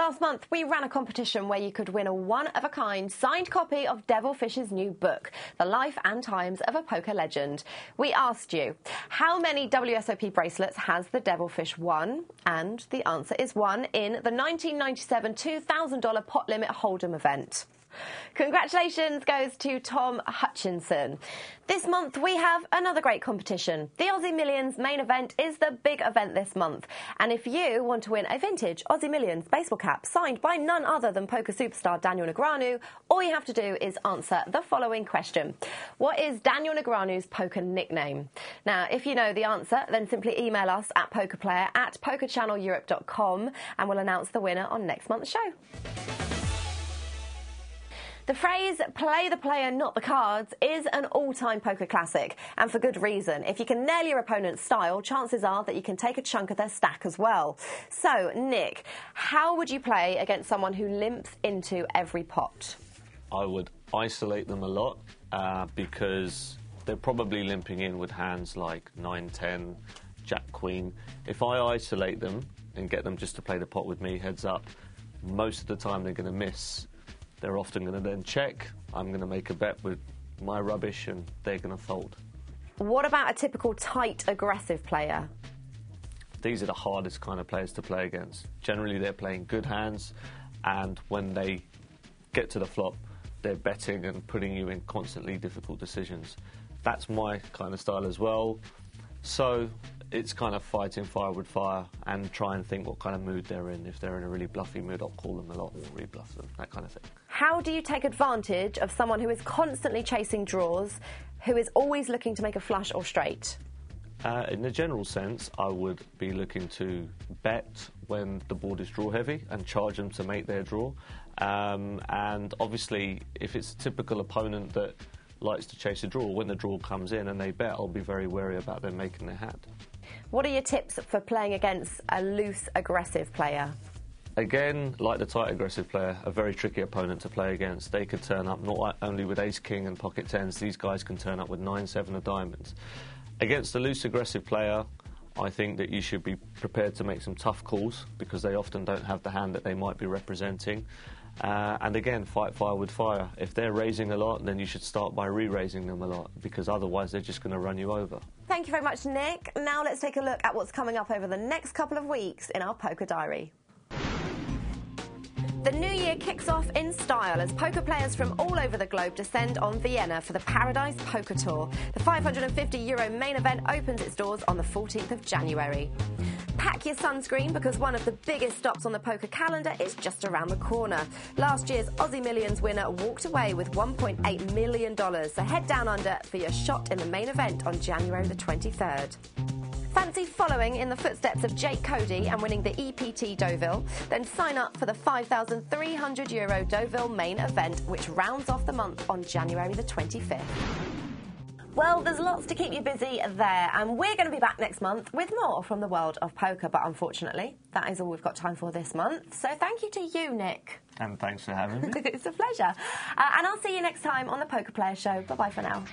last month we ran a competition where you could win a one-of-a-kind signed copy of Devilfish's new book, The Life and Times of a Poker Legend. We asked you, how many WSOP bracelets has the Devilfish won? And the answer is one in the 1997 $2,000 pot limit Hold'em event. Congratulations goes to Tom Hutchinson. This month we have another great competition. The Aussie Millions main event is the big event this month. And if you want to win a vintage Aussie Millions baseball cap signed by none other than poker superstar Daniel Negreanu, all you have to do is answer the following question. What is Daniel Negreanu's poker nickname? Now, if you know the answer, then simply email us at pokerplayer@pokerchanneleurope.com and we'll announce the winner on next month's show. The phrase, play the player, not the cards, is an all-time poker classic, and for good reason. If you can nail your opponent's style, chances are that you can take a chunk of their stack as well. So, Nick, how would you play against someone who limps into every pot? I would isolate them a lot because they're probably limping in with hands like 9-10, Jack-Queen. If I isolate them and get them just to play the pot with me, heads up, most of the time they're going to miss. They're often going to then check. I'm going to make a bet with my rubbish and they're going to fold. What about a typical tight, aggressive player? These are the hardest kind of players to play against. Generally, they're playing good hands, and when they get to the flop, they're betting and putting you in constantly difficult decisions. That's my kind of style as well. So it's kind of fighting fire with fire and try and think what kind of mood they're in. If they're in a really bluffy mood, I'll call them a lot or re-bluff them, that kind of thing. How do you take advantage of someone who is constantly chasing draws, who is always looking to make a flush or straight? In the general sense, I would be looking to bet when the board is draw heavy and charge them to make their draw. And obviously, if it's a typical opponent that likes to chase a draw, when the draw comes in and they bet, I'll be very wary about them making their hand. What are your tips for playing against a loose, aggressive player? Again, like the tight, aggressive player, a very tricky opponent to play against. They could turn up not only with ace-king and pocket tens, these guys can turn up with 9-7 of diamonds. Against a loose, aggressive player, I think that you should be prepared to make some tough calls because they often don't have the hand that they might be representing. And again, fight fire with fire. If they're raising a lot, then you should start by re-raising them a lot because otherwise they're just going to run you over. Thank you very much, Nick. Now let's take a look at what's coming up over the next couple of weeks in our Poker Diary. The new year kicks off in style as poker players from all over the globe descend on Vienna for the Paradise Poker Tour. The €550 main event opens its doors on the 14th of January. Pack your sunscreen because one of the biggest stops on the poker calendar is just around the corner. Last year's Aussie Millions winner walked away with $1.8 million, so head down under for your shot in the main event on January the 23rd. Fancy following in the footsteps of Jake Cody and winning the EPT Deauville? Then sign up for the €5,300 Deauville main event, which rounds off the month on January the 25th. Well, there's lots to keep you busy there, and we're going to be back next month with more from the world of poker, but unfortunately, that is all we've got time for this month. So thank you to you, Nick. And thanks for having me. It's a pleasure. And I'll see you next time on the Poker Player Show. Bye-bye for now.